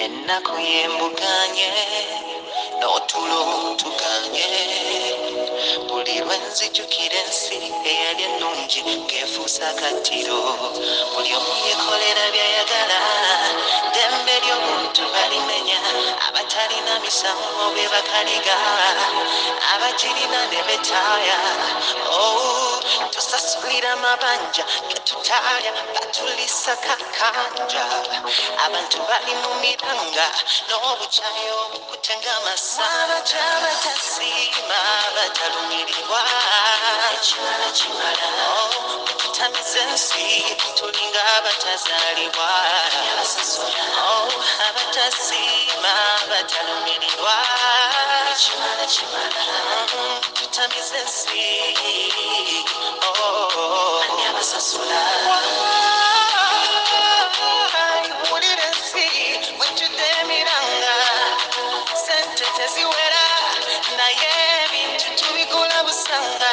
ennaku yembuganye n'otulo tuganye buli lwe nzijukira ensi eyali ennungi ng'efuusa akatiro buli omu yekolera by'ayagala ddembe ly'obuntu balimenya abatalina misango be bakaliga abagirina ne betaaya tusasulira amabanja getutaalya batulisa kakanja abantu bali mu miranga n'obukyayi obukutenga amasaba gy'abatasiima batalumirirwa ekibala kimala okutamiza ensi tulinga abatazaalibwa abatasiima batalumirirwa ekibala kimala tutamiza ensi ani abasasula wulira ensi wejjudde emiranga sente teziwera naye ebintu tubigula busanga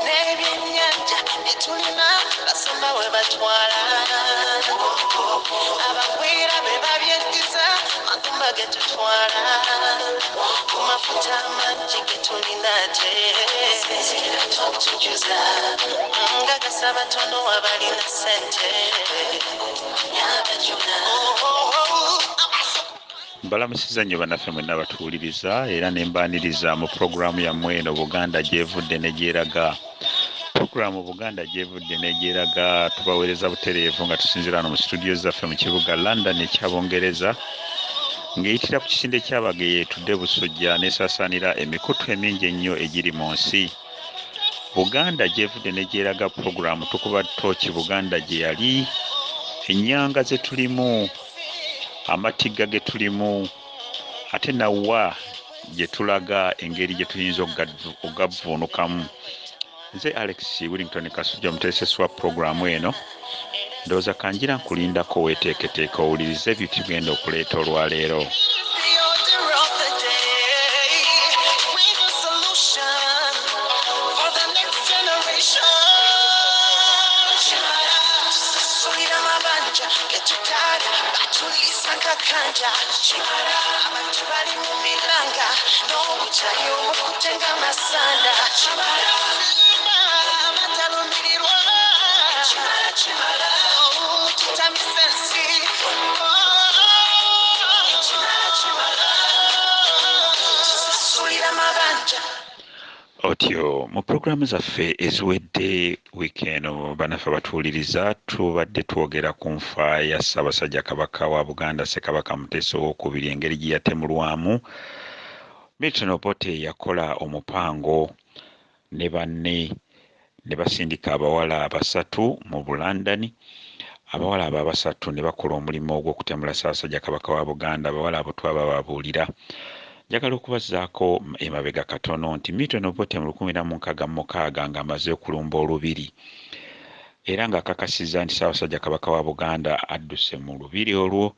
n'ebyennyanja byetulina basoma we batwala abagwira be babyeddiza magumba getutwala ku mafuta amangi getulina ate tujuza nga gasaba tono abalina sente mbalamusiza nnyo bannaffe mwenna abatuwuliriza era ne mbaaniriza mu pulogulaamu yammwe eno Buganda gyevudde ne gyeraga. Pulogulaamu Buganda gyevudde ne gyeraga tubaweereza butereevu nga tusinziira wano mu studio zaffe mu kibuga London ekya Bungereza ng'eyitira ku kisinde ky'Abageya etudde Busujja n'esaasaanira emikutu emingi ennyo egiri mu nsi. Buganda gyevudde ne gyeraga pulogulaamu tukuba ttooki Buganda gye yali, ennyanga ze tulimu, amatigga ge tulimu, ate nawa gye tulaga engeri gye tuyinza okugavvuunukamu. Nze Alex Willington Kasujja muteesesi wa pulogulaamu eno, ndowooza kanjira nkulindako weeteeketeeke owulirize ebyo tugenda okuleeta olwaleero. Kanja abantu bali mu miranga n'obukyayi obukutenga amasanda batalumirirwa tutamiza ensi tusasulira amabanja. Otyo mu pulogulaamu zaffe eziwedde wiikeeno bannaffe abatuwuliriza tubadde twogera ku nfa ya Ssaabasajja Kabaka wa Buganda Ssekabaka Muteesa II engeri gye yatemulwamu. Milton Obote yakola omupango ne banne ne basindika abawala basatu mu Bulandani. Abawala abo abasatu ne bakola omulimu ogw'okutemula Ssaabasajja Kabaka wa Buganda. Abawala abo twababuulira. Njagala okubazaako emabega katono nti Milton Obote mu 1966 ng'amaze okulumba olubiri era ng'akakasizza nti Ssaabasajja Kabaka wa Buganda adduse mu lubiri olwo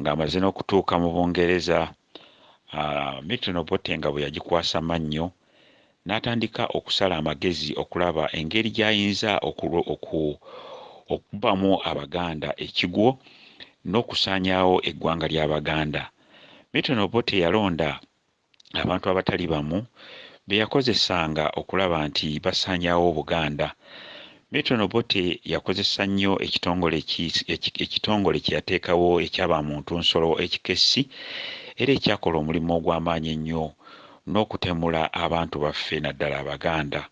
ng'amaze n'okutuuka mu Bungereza. Milton Obote nga bwe yagikwasa mannyo n'atandika okusala amagezi okulaba engeri gy'ayinza okubamu Abaganda ekigwo n'okusaanyaawo eggwanga ly'Abaganda. Milton Obote yalonda abantu abatali bamu be yakozesanga okulaba nti basaanyaawo Buganda. Milton Obote yakozesa nnyo ekitongole kye yateekawo eky'abamuntu nsolo ekikessi era ekyakola omulimu ogw'amaanyi ennyo n'okutemula abantu baffe naddala Abaganda.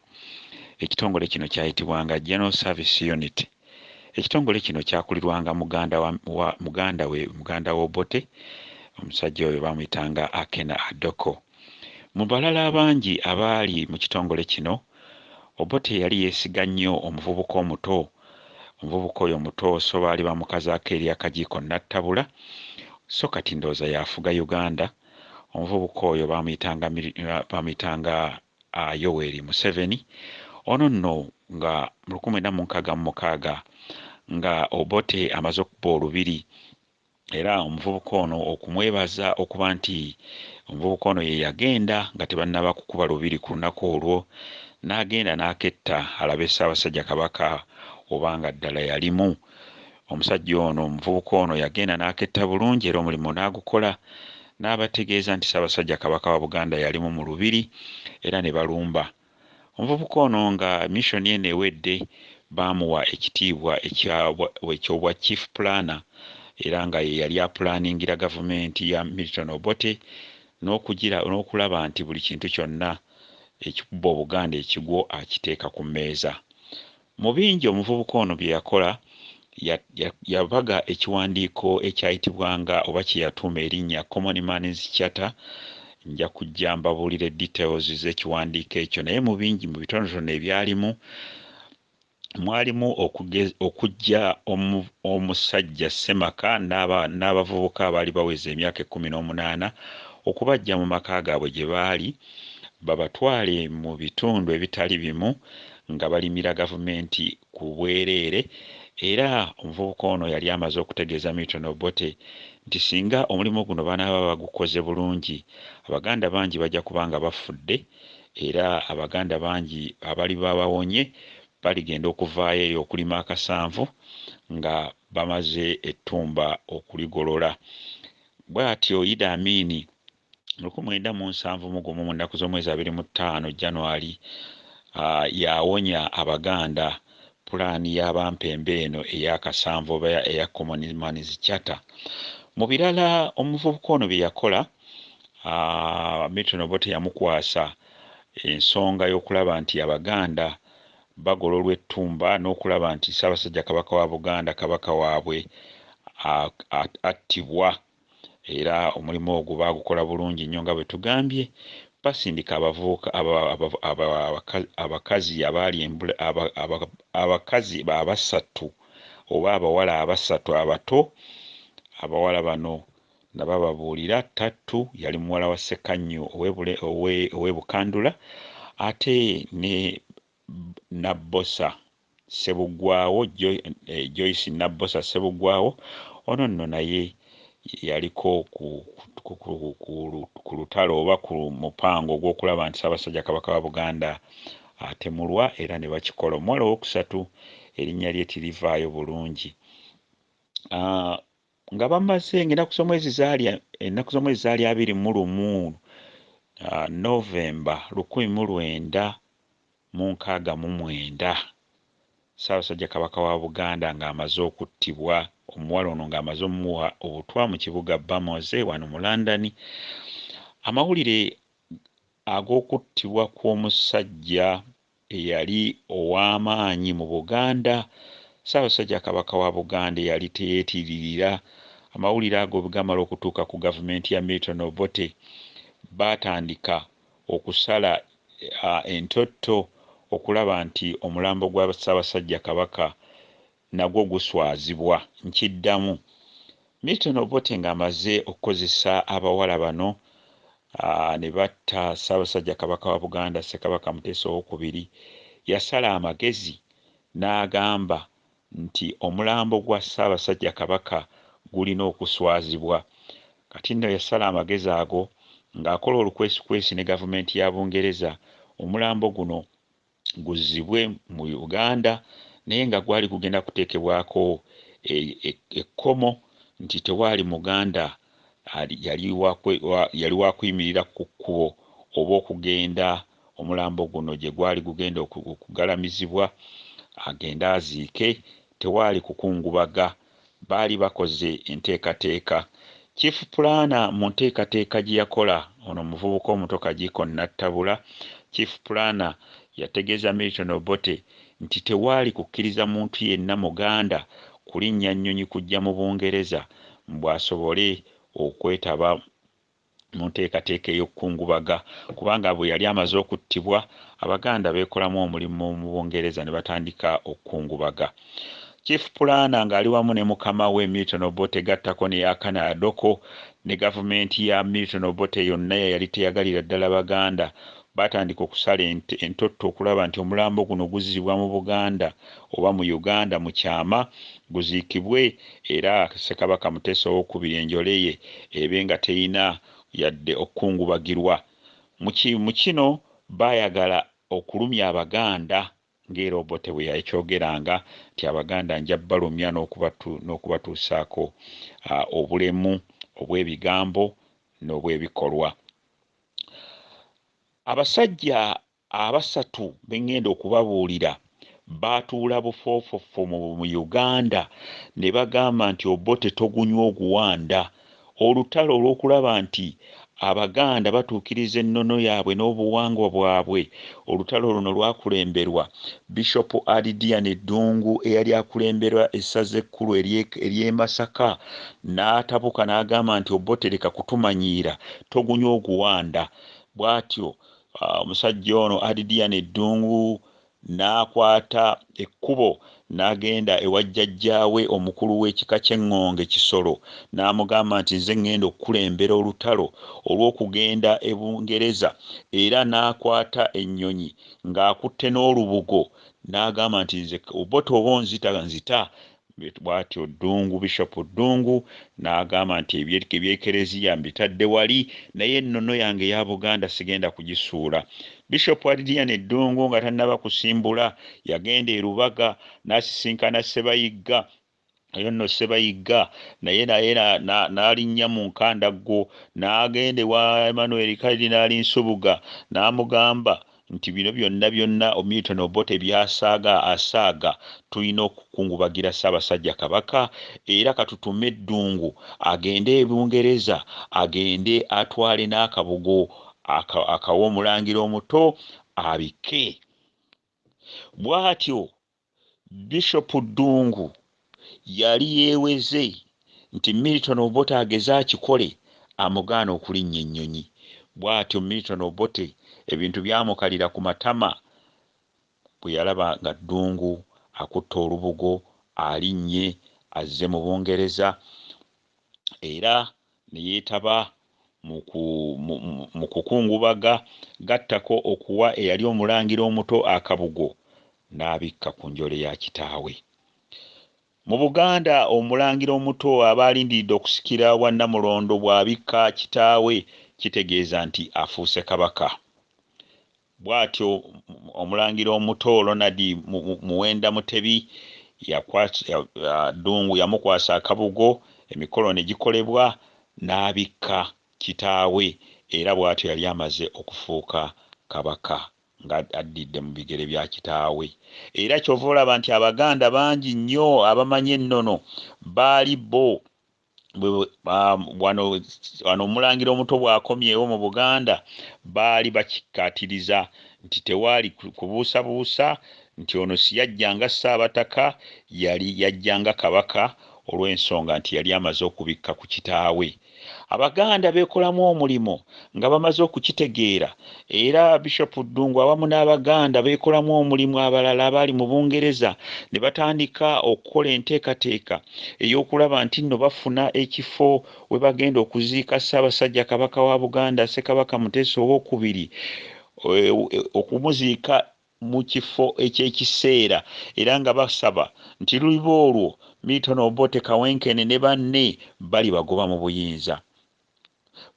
Ekitongole kino kyayitibwanga General Service Unit. Ekitongole kino kyakulirwanga muganda we Obote. Omusajja oyo bamuyitanga Akena Adoko. Mu balala abangi abaali mu kitongole kino, Obote yali yeesiga nnyo omuvubuka omuto. Omuvubuka oyo omuto so baali bamukazaako eri akajiiko nattabula, so kati ndowooza yafuga Uganda. Omuvubuka oyo bamuyitanga Yoweri Museveni. Ono nno nga mu 1966 nga Obote amaze okuba olubiri. Era omuvubuka ono okumwebaza okuba nti omuvubuka ono ye yagenda nga tebannaba kukuba lubiri ku lunaku olwo, n'agenda n'aketta alabe Ssaabasajja Kabaka obanga ddala yalimu. omusajja ono omuvubuka ono yagenda n'aketta bulungi era omulimu n'agukola n'abategeeza nti Ssaabasajja Kabaka wa Buganda yalimu mu lubiri era ne balumba. Omuvubuka ono nga missioni eno ewedde baamuwa ekitiibwa ekyobwa chief planner era nga ye yali apulaningira gavumenti ya Milton Obote n'okulaba nti buli kintu kyonna ekikuba Obuganda ekigwo akiteeka ku mmeeza. Mu bingi omuvubuka ono bye yakola yabaga ekiwandiiko ekyayitibwanga oba kye yatuuma erinnya Common Man's Charter. Nja kujja mbabuulire details z'ekiwandiiko ekyo, naye mu bingi mu bitonotono ebyalimu mwalimu okujja omusajja Ssemaka n'abavubuka abaali baweza emyaka 18 okubajja mu maka gaabwe gye baali babatwale mu bitundu ebitali bimu nga balimira gavumenti ku bwereere. Era omuvubuka ono yali amaze okutegeeza Milton Obote nti singa omulimu guno banaaba bagukoze bulungi, Abaganda bangi bajja kubanga bafudde era Abaganda bangi abali babawonye baligenda okuvaayo eyo okulima akasanvu nga bamaze ettumba okuligolola. Bw'atyo Idi Amin 1971 mu nnaku z'omwezi 25 January yawonya Abaganda pulaani y'abampembe eno ey'akasanvu oba eya Common Man's Charter. Mu birala omuvubuka ono bye yakola, Milton Obote yamukwasa ensonga y'okulaba nti Abaganda bagololwa ettumba n'okulaba nti Ssaabasajja Kabaka wa Buganda kabaka waabwe attibwa. Era omulimu ogwo baagukola bulungi nnyo nga bwe tugambye. Basindika abavubuka abakazi abakazi abasatu oba abawala abasatu abato. Abawala bano nabababuulira Tattu yali muwala wa Ssekannyu ow'e Bukandula, ate ne Nabbosa Ssebuggwawo Joyce Nabbosa Ssebuggwawo. Ono nno naye yaliko ku lutalo oba ku mupango ogw'okulaba nti Ssaabasajja Kabaka wa Buganda atemulwa era ne bakikola. Omuwala owokusatu erinnya lye tirivaayo bulungi. Nga bamaze ennaku z'omwezi zaali 21 Novemba 1969 Ssaabasajja Kabaka wa Buganda ng'amaze okuttibwa, omuwala ono ng'amaze omuwa obutwa mu kibuga Bamoze wano mu London. Amawulire ag'okuttibwa kw'omusajja eyali ow'amaanyi mu Buganda, Ssaabasajja Kabaka wa Buganda yali teyeetiririra. Amawulire ago bwegamala okutuuka ku gavumenti ya Milton Obote baatandika okusala entotto okulaba nti omulambo gwa Ssaabasajja Kabaka nagwo guswazibwa. Nkiddamu, Milton Obote ng'amaze okukozesa abawala bano ne batta Ssaabasajja Kabaka wa Buganda Ssekabaka Muteesa II, yasala amagezi n'agamba nti omulambo gwa Ssaabasajja Kabaka gulina okuswazibwa. Kati nno yasala amagezi ago ng'akola olukwesikwesi ne gavumenti ya Bungereza omulambo guno guzzibwe mu Uganda, naye nga gwali gugenda kuteekebwako ekkomo nti tewaali Muganda yali wakuyimirira ku kkubo oba okugenda omulambo guno gye gwali gugenda okugalamizibwa agenda aziike. Tewaali kukungubaga, baali bakoze enteekateeka. Chief Planner mu nteekateeka gye yakola ono omuvubuka omuto Kagiiko Nattabula, Chief Planner yategeeza Milton Obote nti tewaali kukkiriza muntu yenna Muganda kulinnya nnyonyi kujja mu Bungereza bw'asobole okwetaba mu nteekateeka ey'okukungubaga, kubanga bwe yali amaze okuttibwa Abaganda beekolamu omulimu mu Bungereza ne batandika okukungubaga. Chief Planner ng'ali wamu ne mukama we Milton Obote gattako ne Akana Adoko ne gavumenti ya Milton Obote yonna yali teyagalira ddala Baganda, batandika okusala entotto okulaba nti omulambo guno guzzibwa mu Buganda oba mu Uganda mu kyama guziikibwe, era Ssekabaka Muteesa II enjole ye ebe nga teyina yadde okukungubagirwa. Mu kino baayagala okulumya Abaganda ng'era Obote bwe yakyogeranga nti Abaganda nja balumya n'okubatuusaako obulemu obw'ebigambo n'obw'ebikolwa. Abasajja abasatu bengenda okubabuulira baatuula bufoofofo mu Uganda ne bagamba nti Obote togunywa oguwanda. Olutalo olw'okulaba nti Abaganda batuukiriza ennono yaabwe n'obuwangwa bwabwe. Olutalo luno lwakulemberwa Bishop Adidian Ddungu eyali akulemberwa essaza ekkulu ery'e Masaka, n'atabuka n'agamba nti Obote leka kutumanyiira, togunywa oguwanda. Bw'atyo omusajja ono Adidian Ddungu n'akwata ekkubo n'agenda ewa jjajjaawe omukulu w'ekika ky'Engonge Kisolo, n'amugamba nti nze ngenda okukulembera olutalo olw'okugenda e Bungereza, era n'akwata ennyonyi ng'akutte n'olubugo n'agamba nti nze Obote oba onzita. Bw'atyo Bishop Ddungu n'agamba nti eby'ekereziya mbitadde wali, naye ennono yange eya Buganda sigenda kugisuula. Bishop Adidian Ddungu nga tannaba kusimbula yagenda e Lubaga n'asisinkana Ssebayigga. Eyo nno Ssebayigga naye n'alinnya mu nkandaggo, n'agenda ewa Emmanuel Cardinal Nsubuga n'amugamba nti bino byonna Milton Obote asaaga tulina okukungubagira Ssaabasajja Kabaka, era katutume Ddungu agende e Bungereza, agende atwale n'akabugo akawa Omulangira Omuto abike. Bw'atyo Bishop Ddungu yali yeeweze nti Milton Obote ageze akikole, amugaana okulinnya ennyonyi. Bw'atyo Milton Obote ebintu byamukalira ku matama bwe yalaba nga Ddungu akutta olubugo alinnye azze mu Bungereza, era ne yeetaba mu kukungubaga gattako okuwa eyali Omulangira Omuto akabugo, n'abikka ku njole ya kitaawe. Mu Buganda Omulangira Omuto aba alindiridde okusikira wa Namulondo bw'abikka kitaawe, kitegeeza nti afuuse kabaka. Bw'atyo Omulangira Omuto Ronald Muwenda Mutebi Ddungu yamukwasa akabugo, emikolo ne gikolebwa, n'abikka kitaawe, era bw'atyo yali amaze okufuuka kabaka nga addidde mu bigere bya kitaawe. Era kyova olaba nti Abaganda bangi nnyo abamanyi ennono baali bo wano Omulangira Omuto bw'akomyewo mu Buganda baali bakikkaatiriza nti tewaali kubuusabuusa, nti ono si yajjanga Ssaabataka, yali yajjanga kabaka olw'ensonga nti yali amaze okubikka ku kitaawe. Abaganda beekolamu omulimo nga bamaze okukitegeera, era Bishop Ddungu awamu n'Abaganda beekolamu omulimu abalala abaali mu Bungereza ne batandika okukola enteekateeka ey'okulaba nti nno bafuna ekifo we bagenda okuziika Ssaabasajja Kabaka wa Buganda Ssekabaka Muteesa II, okumuziika mu kifo eky'ekiseera, era nga basaba nti luliba olwo Milton Obote Kawenkene ne banne bali bagoba mu buyinza.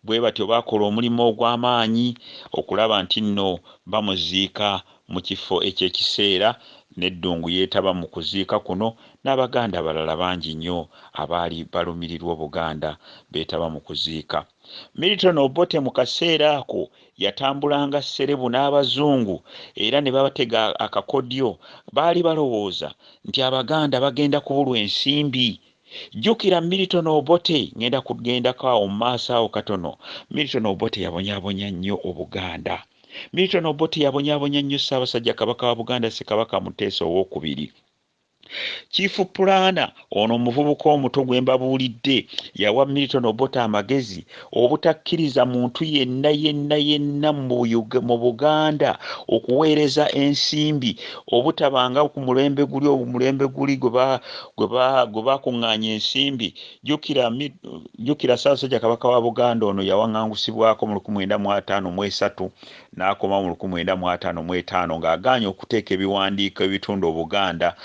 Bwe batyo bakola omulimu ogw'amaanyi okulaba nti nno bamuziika mu kifo eky'ekiseera, n'Eddungu yeetaba mu kuziika kuno, n'Abaganda abalala bangi nnyo abaali balumirirwa Buganda beetaba mu kuziika. Milton Obote mu kaseera ako yatambulanga Serebu n'Abazungu, era ne babatega akakodyo. Baali balowooza nti Abaganda bagenda kubulwa ensimbi. Jjukira Milton Obote, ngenda kugendako awo mu maaso awo katono, Milton Obote yabonyaabonya nnyo Obuganda. Milton Obote yabonyaabonya nnyo Ssaabasajja Kabaka wa Buganda Ssekabaka Muteesa II. Chief Pulana ono omuvubuka omuto gwe mbabuulidde yawa Milton Obote amagezi obutakkiriza muntu yenna mu Buganda okuweereza ensimbi, obutabanga ku mulembe guli gwe bakuŋŋaanya ensimbi. Jjukira Ssaabasajja Kabaka wa Buganda ono yawaŋŋangusibwako mu 1953 n'akoma mu 1955 ng'agaanye okuteeka ebiwandiiko ebitunda Obuganda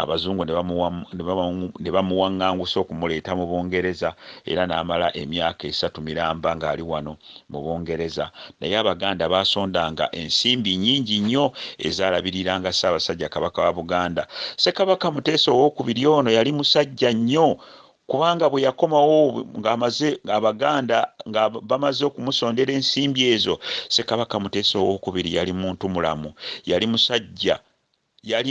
abazungu ne bamuwaŋŋangusa okumuleeta mu Bungereza era n'amala emyaka 3 miramba ng'ali wano mu Bungereza. Naye Abaganda baasondanga ensimbi nnyingi nnyo ezalabiriranga Ssaabasajja Kabaka wa Buganda. Ssekabaka Muteesa II ono yali musajja nnyo, kubanga bwe yakomawo Abaganda nga bamaze okumusondera ensimbi ezo, Ssekabaka Muteesa II yali muntu mulamu, yali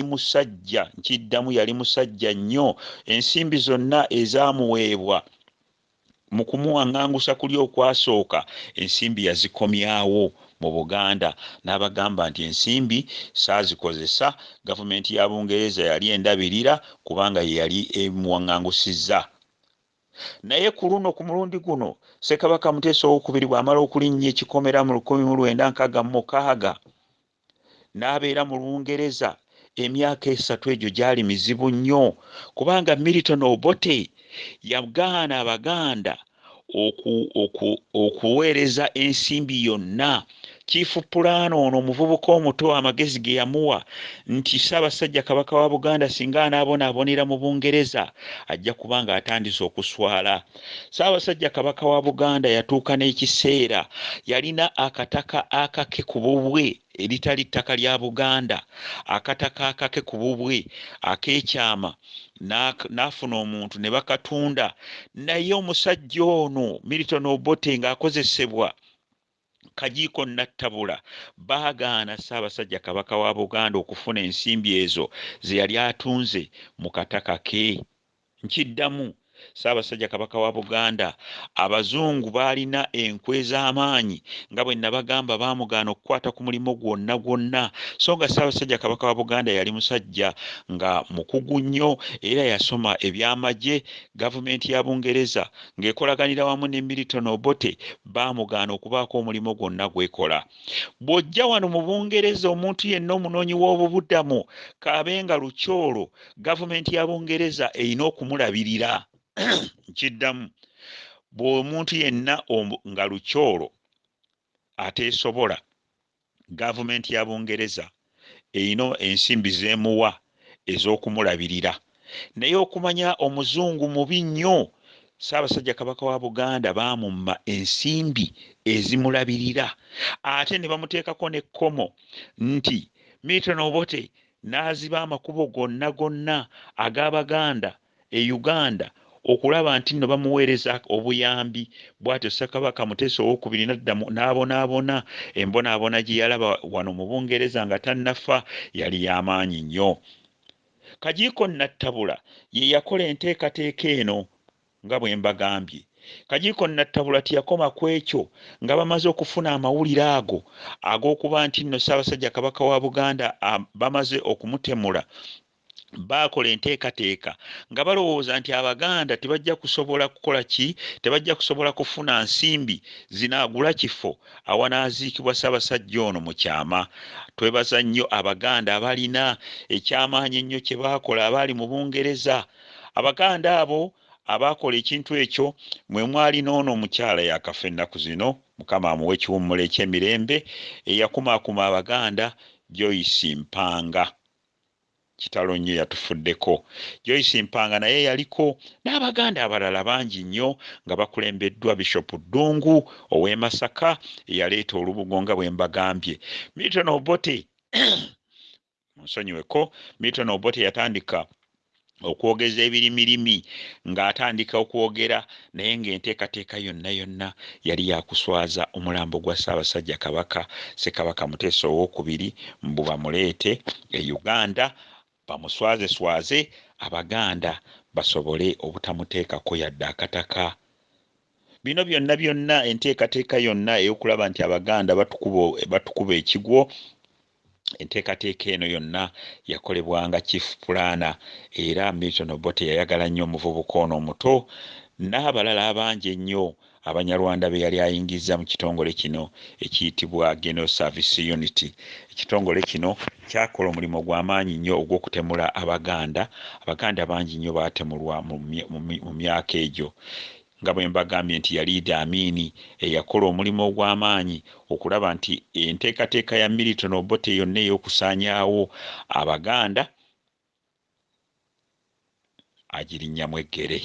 musajja nkiddamu, yali musajja nnyo. Ensimbi zonna ezaamuweebwa mu kumuwaŋŋangusa kuli okwasooka, ensimbi yazikomyawo mu Buganda, n'abagamba nti ensimbi saazikozesa, gavumenti ya Bungereza yali endabirira kubanga ye yali emuwaŋŋangusizza. Naye ku mulundi guno Ssekabaka Muteesa II bw'amala okulinnya ekikomera mu 1966 n'abeera mu Bungereza emyaka 3 egyo gyali mizibu nnyo, kubanga Milton Obote yagaana Abaganda okuweereza ensimbi yonna. Chief Pulano ono omuvubuka omuto amagezi ge yamuwa nti Ssaabasajja Kabaka wa Buganda singa anaabonaabonera mu Bungereza ajja kubanga atandise okuswala. Ssaabasajja Kabaka wa Buganda yatuuka n'ekiseera yalina akataka akake ku bubwe eritali ttaka lya Buganda, akataka akake ku bubwe ak'ekyama, n'afuna omuntu ne bakatunda. Naye omusajja ono Milton Obote ng'akozesebwa Kagiiko Nattabula baagaana Ssaabasajja Kabaka wa Buganda okufuna ensimbi ezo ze yali atunze mu kataka ke. Nkiddamu, Ssaabasajja Kabaka wa Buganda Abazungu baalina enkwe z'amaanyi nga bwe nabagamba, baamugaana okukwata ku mulimu gwonna, so nga Ssaabasajja Kabaka wa Buganda yali musajja nga mukugu nnyo era yasoma eby'amagye. Gavumenti ya Bungereza ng'ekolaganira wamu ne Milton Obote baamugaana okubaako omulimu gwonna gw'ekola. Bw'ojja wano mu Bungereza omuntu yenna omunoonyi w'obubudamu kaabenga lukyolo, gavumenti ya Bungereza erina okumulabirira. Nkiddamu, bw'omuntu yenna nga lukyolo ateesobola, gavumenti ya Bungereza erina ensimbi zeemuwa ez'okumulabirira. Naye okumanya omuzungu mubi nnyo, Ssaabasajja Kabaka wa Buganda baamumma ensimbi ezimulabirira, ate ne bamuteekako n'ekkomo nti Milton Obote n'aziba amakubo gonna ag'Abaganda e Uganda okulaba nti nno bamuweereza obuyambi. Bw'atyo Ssekabaka Muteesa II n'adda n'abonaabona. Embonaabona gye yalaba wano mu Bungereza nga tannafa yali y'amaanyi nnyo. Kagiiko Nattabula ye yakola enteekateeka eno nga bwe mbagambye. Kagiiko Nattabula teyakoma ku ekyo, nga bamaze okufuna amawulire ago ag'okuba nti nno Ssaabasajja Kabaka wa Buganda bamaze okumutemula, baakola enteekateeka nga balowooza nti Abaganda tebajja kusobola kukola ki, tebajja kusobola kufuna nsimbi zinaagula kifo awanaaziikibwa Ssaabasajja ono mu kyama. Twebaza nnyo Abaganda abalina ekyamaanyi ennyo kye baakola abaali mu Bungereza. Abaganda abo abaakola ekintu ekyo mwe mwali n'ono omukyala yakafa ennaku zino, Mukama amuwe ekiwummulo eky'emirembe, eyakumaakuma Abaganda, Joyce Mpanga. Kitalo nnyo yatufuddeko. Joyce Mpanga naye yaliko n'Abaganda abalala bangi nnyo nga bakulembeddwa Bishop Ddungu ow'e Masaka eyaleeta olubugo nga bwe mbagambye. Milton Obote nsonyiweko, Milton Obote yatandika okwogeza ebirimirimi ng'atandika okwogera, naye ng'enteekateeka yonna yali yakuswaza omulambo gwa Ssaabasajja Kabaka Ssekabaka Muteesa II mbu bamuleete e Uganda bamuswazeswaze Abaganda basobole obutamuteekako yadde akataka. Bino byonna enteekateeka yonna ey'okulaba nti Abaganda batukuba ekigwo, enteekateeka eno yonna yakolebwanga Chief Pulana, era Milton Obote yayagala nnyo omuvubuka ono omuto n'abalala abangi ennyo Abanyarwanda be yali ayingiza mu kitongole kino ekiyitibwa General Service Unity. Ekitongole kino kyakola omulimu gw'amaanyi nnyo ogw'okutemula Abaganda. Abaganda bangi nnyo baatemulwa mu myaka egyo. Nga bwe mbagambye nti yali Idi Amin eyakola omulimu ogw'amaanyi okulaba nti enteekateeka ya Milton Obote yonna ey'okusaanyaawo Abaganda agirinnyamu eggere.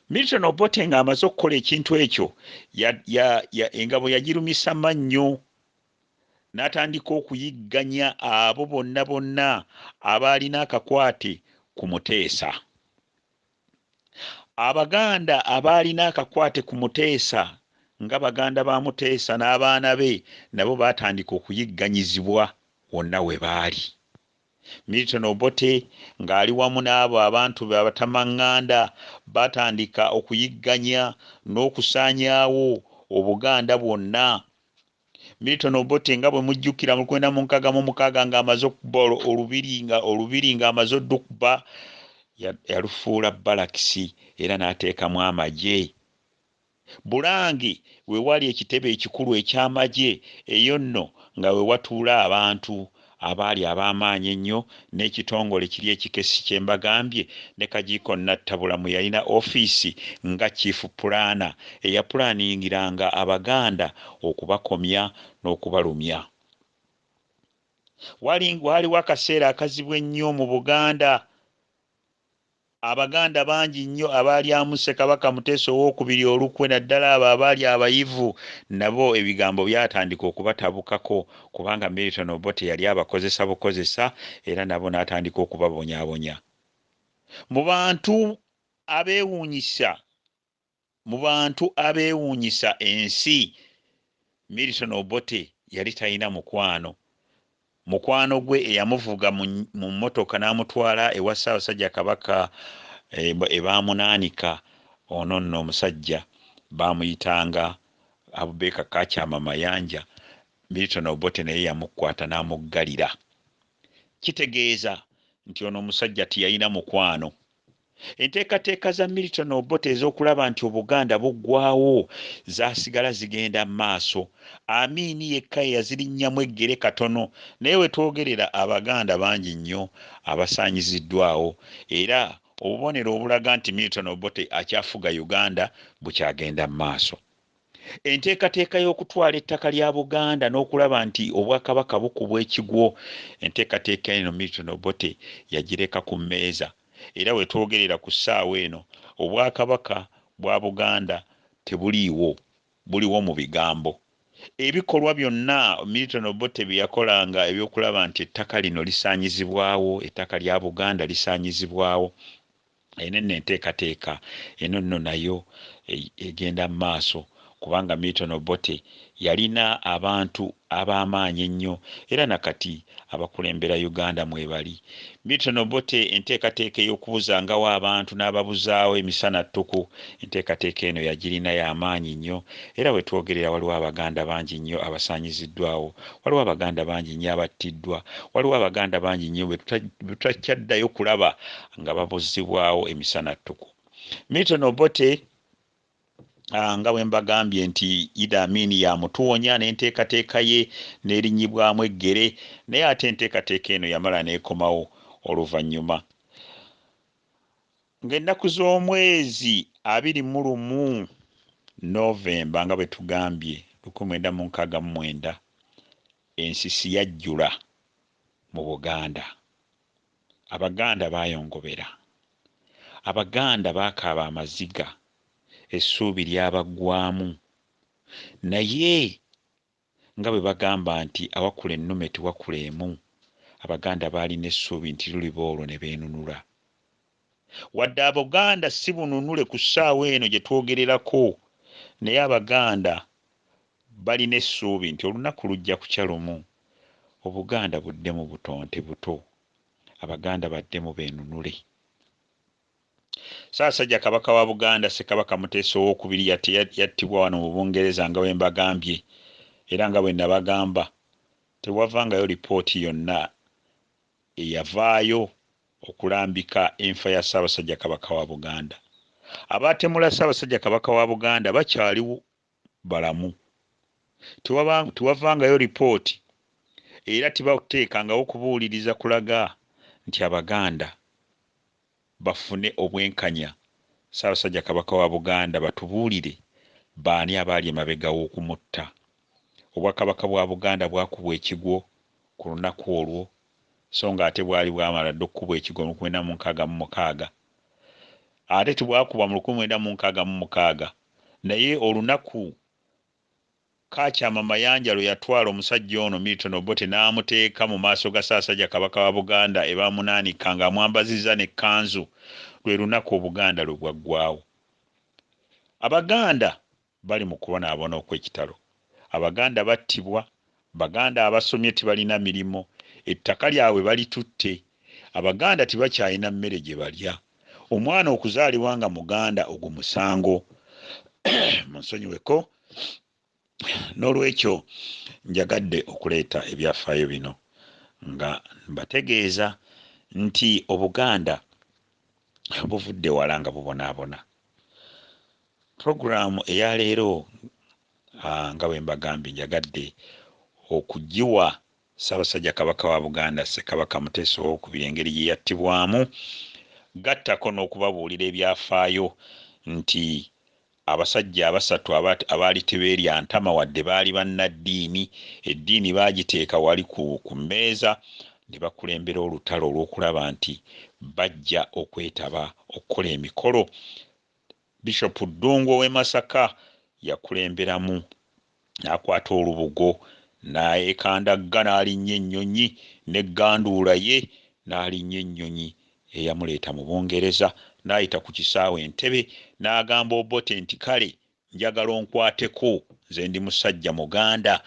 Milton Obote ng'amaze okukola ekintu ekyo engabo yagirumisa mannyo n'atandika okuyigganya abo bonna abaalina akakwate ku Muteesa. Abaganda abaalina akakwate ku Muteesa nga baganda ba Muteesa n'abaana be nabo baatandika okuyigganyizibwa wonna we baali. Milton Obote ng'ali wamu n'abo abantu be abatamaŋŋanda batandika okuyigganya n'okusaanyaawo Obuganda bwonna. Milton Obote nga bwe mujjukira mu 1966 ng'amaze okuba olubiri ng'amaze oddukuba yalufuula balakisi era n'ateekamu amagye. Bulange we wali ekitebe ekikulu eky'amagye eyo nno nga we watuula abantu abaali ab'amaanyi ennyo n'ekitongole kiri ekikesi kye mbagambye ne Kagiiko Nattabulamu yalina ofiisi nga chief pulaana eyapulaaningiranga Abaganda okubakomya n'okubalumya. Waaliwo akaseera akazibu ennyo mu Buganda. Abaganda bangi nnyo abaali amu Ssekabaka Muteesa II olukwe naddala abo abaali abayivu nabo ebigambo byatandika okubatabukako kubanga Milton Obote yali abakozesa bukozesa era nabo n'atandika okubabonyaabonya. Mu bantu abeewuunyisa ensi, Milton Obote yali talina mukwano. Mukwano gwe eyamuvuga mu mmotoka n'amutwala ewa Ssaabasajja Kabaka ebaamunaanika ono nno omusajja baamuyitanga Abubeka Kakyama Mayanja. Milton Obote naye yamukwata n'amuggalira. Kitegeeza nti ono omusajja tiyalina mukwano. Enteekateeka za Milton Obote ez'okulaba nti Obuganda buggwaawo zaasigala zigenda mu maaso. Amiini yekka yazirinnyamu eggere katono naye we twogerera Abaganda bangi nnyo abasaanyiziddwawo era obubonero obulaga nti Milton Obote akyafuga Uganda bukyagenda mu maaso. Enteekateeka y'okutwala ettaka lya Buganda n'okulaba nti Obwakabaka bukubwa ekigwo, enteekateeka eno Milton Obote yagireka ku mmeeza era we twogerera ku ssaawa eno Obwakabaka bwa Buganda tebuliiwo, buliwo mu bigambo. Ebikolwa byonna Milton Obote bye yakolanga ebyokulaba nti ettaka lino lisaanyizibwawo, ettaka lya Buganda lisaanyizibwawo, eno nno enteekateeka eno nno nayo egenda mu maaso kubanga Milton Obote yalina abantu ab'amaanyi ennyo era nakati abakulembera Uganda mwebali. Milton Obote enteekateeka ey'okubuzangawo abantu n'ababuzaawo emisana ttuku, enteekateeka eno yagirina y'amaanyi nnyo era we twogerera waliwo Abaganda bangi nnyo abasaanyiziddwawo, waliwo Abaganda bangi nnyo abattiddwa, waliwo Abaganda bangi nnyo be tutakyaddayo kulaba nga babuzibwawo emisana ttuku. Milton Obote nga bwe mbagambye nti Idi Amin yamutuwonya n'enteekateeka ye n'erinnyibwamu eggere naye ate enteekateeka eno yamala n'ekomawo oluvannyuma. Ng'ennaku z'omwezi 21 Novemba nga bwe tugambye 1969 ensisi yajjula mu Buganda. Abaganda baayongobera. Abaganda baakaaba amaziga. Essuubi lyabaggwaamu naye nga bwe bagamba nti awakula ennume tewakula emu, Abaganda baalina essuubi nti luliba olwo ne beenunula. Wadde Abaganda si bununule ku ssaawa eno gye twogererako, naye Abaganda balina essuubi nti olunaku lujja kukya lumu Obuganda budde mu butonte buto, Abaganda baddemu beenunule. Ssaabasajja Kabaka wa Buganda Ssekabaka Muteesa II yattibwa wano mu Bungereza nga bwe mbagambye era nga bwe nabagamba tewavangayo lipooti yonna eyavaayo okulambika enfa ya Ssaabasajja Kabaka wa Buganda. Abaatemula Ssaabasajja Kabaka wa Buganda bakyaliwo balamu. Tewavangayo lipooti era tibateekangawo kubuuliriza kulaga nti Abaganda bafune obwenkanya. Ssaabasajja Kabaka wa Buganda batubuulire baani abaali emabega w'okumutta. Obwakabaka bwa Buganda bwakubwa ekigwo ku lunaku olwo so nga ate bwali bwamala dde okukubwa ekigo mu 1966 ate tibwakubwa mu 1966 naye olunaku Kakyama Mayanja lwe yatwala omusajja ono Milton Obote n'amuteeka mu maaso ga Ssaabasajja Kabaka wa Buganda ebamunaanika ng'amwambazizza n'ekkanzu lwe lunaku Obuganda lwe bwaggwaawo. Abaganda bali mu kubonaabona okw'ekitalo. Abaganda battibwa, Baganda abasomye tebalina mirimo, ettaka lyabwe balitutte, Abaganda tebakyalina mmere gye balya. Omwana okuzaalibwa nga Muganda ogwo musango. Munsonyiweko. N'olwekyo njagadde okuleeta ebyafaayo bino nga mbategeeza nti Obuganda buvudde wala nga bubonaabona. Puroguraamu eya leero nga bwe mbagambye njagadde okugiwa Ssaabasajja Kabaka wa Buganda Ssekabaka Muteesa II engeri gye yattibwamu, gattako n'okubabuulira ebyafaayo nti abasajja abasatu abaali tebeerya ntama wadde baali bannaddiini, eddiini baagiteeka wali ku mmeeza ne bakulembera olutalo olw'okulaba nti bajja okwetaba okukola emikolo. Bishop Ddungu ow'e Masaka yakulemberamu n'akwata olubugo n'ekandagga n'alinnya ennyonyi n'egganduula ye n'alinnya ennyonyi eyamuleeta mu Bungereza n'ayita ku kisaawe Entebbe n'agamba Obote nti kale njagala onkwateko, nze ndi musajja Muganda,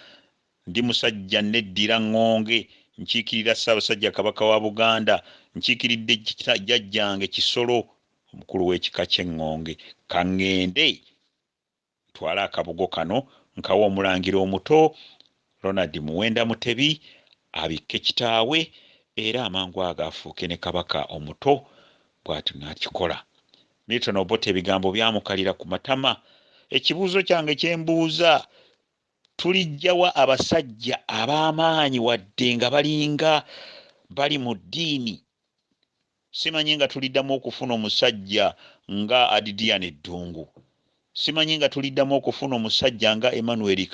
ndi musajja neddira ŋŋonge, nkiikirira Ssaabasajja Kabaka wa Buganda, nkiikiridde jjajjange Kisolo omukulu w'ekika ky'eŋŋonge, kaŋŋende ntwale akabugo kano nkawa omulangira omuto Ronald Muwenda Mutebi abikke kitaawe era amangu ago afuuke ne kabaka omuto. Bw'atyo n'akikola. Milton Obote ebigambo byamukalira ku matama. Ekibuuzo kyange kye mbuuza, tulijjawa abasajja ab'amaanyi wadde nga balinga bali mu ddiini? Simanyi nga tuliddamu okufuna omusajja nga Adidiane Ddungu. Simanyi nga tuliddamu okufuna omusajja nga Emmanuel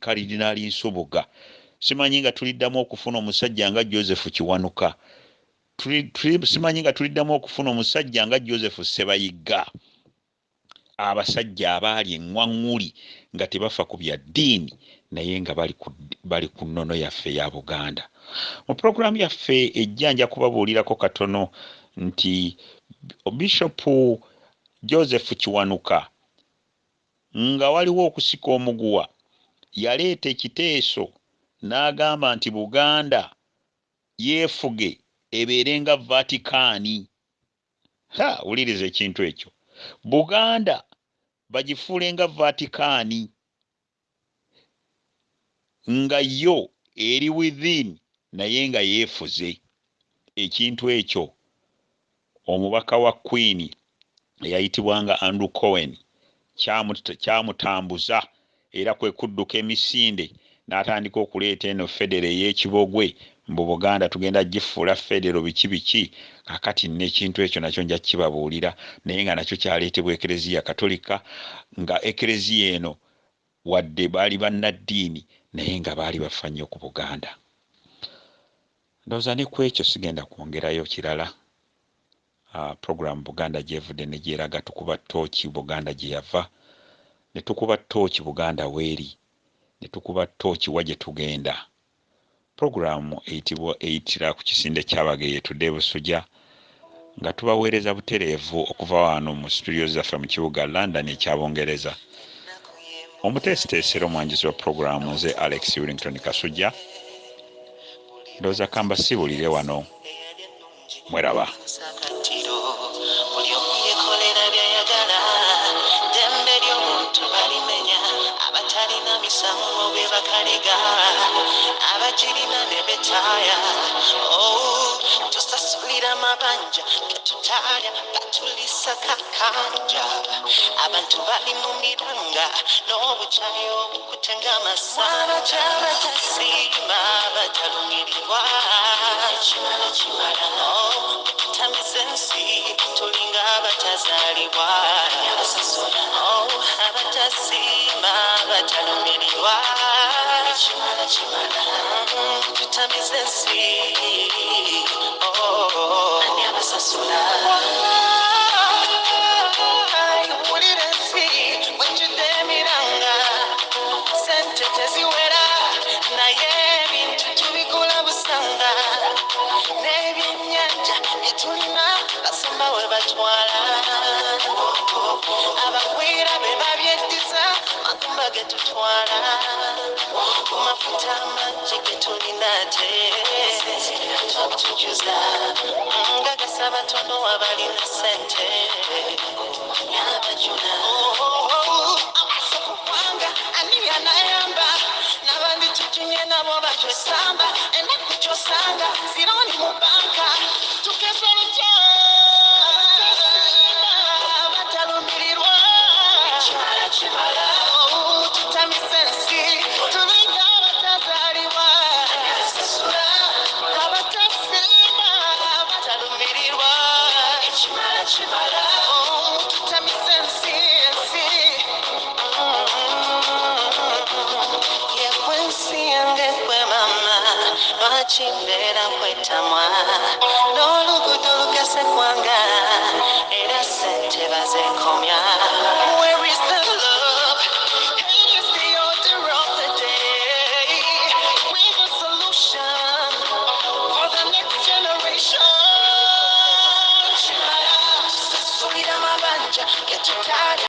Karidinaali Nsubuga. Simanyi nga tuliddamu okufuna omusajja nga Joseph Kiwanuka. Simanyi nga tuliddamu okufuna omusajja nga Joseph Sebayigga. Abasajja abaali eŋŋwaŋŋuli nga tebafa ku bya ddiini naye nga bali ku nnono yaffe ya Buganda. Mu puroguraamu yaffe ejja nja kubabuulirako katono nti Bishop Joseph Kiwanuka nga waliwo okusika omuguwa yaleeta ekiteeso n'agamba nti Buganda yeefuge ebeere nga Vatikaani. Wuliriza ekintu ekyo. Buganda bagifuule nga Vatikaani nga yo eri within naye nga yeefuze. Ekintu ekyo omubaka wa Queen eyayitibwanga Andrew Cohen kyamutambuza era kwe kudduka emisinde n'atandika okuleeta eno federo ey'ekibogwe mbu Buganda tugenda gifuula federo biki biki. Kakati n'ekintu ekyo nakyo nja kibabuulira naye nga nakyo kyaleetebwa Ekereziya Katolika, nga Ekereziya eno wadde baali bannaddiini naye nga baali bafa nnyo ku Buganda. Ndowooza ne ku ekyo sigenda kwongerayo kirala. Puroguraamu Buganda gyevudde ne gyeraga tukuba ttooki Buganda gye yava, ne tukuba ttooki Buganda weeri, ne tukuba ttooki wa gye tugenda. Puroguraamu eyitira ku kisinde ky'Abageya etudde e Busuja nga tubaweereza butereevu okuva wano mu studio zaffe mu kibuga London ekya Bungereza. Omuteesiteesera omwanjuzi wa puroguraamu nze Alex Willington Kasujja. Ndowooza kambasibulire wano. Mweraba. Misango be bakaliga abajirina ne betaya tusasulira mabanja ketutaya batulisa kakanja abantu bali mu miranga n'obucayo okutenga amasaba tasima batalumirirwa tutamize ensi tulinga abatazaalibwa abatasima batalumirirwa tutamize ensi getutwala ku mafuta mangi getulina ate nga gasaba tono abalina sente amasoko kwanga ani yanayamba n'abandi tutunye nabo batwesamba ennaku kyosanga zironi mu banka tugeza olutya batalumirirwa mututamise ensi tulinga abatazaalibwa abatasiima batalumirirwa mututamise ensi yekwensi yange kwe mama lwaki mbeera kwetamwa n'oluguudo lugase kwanga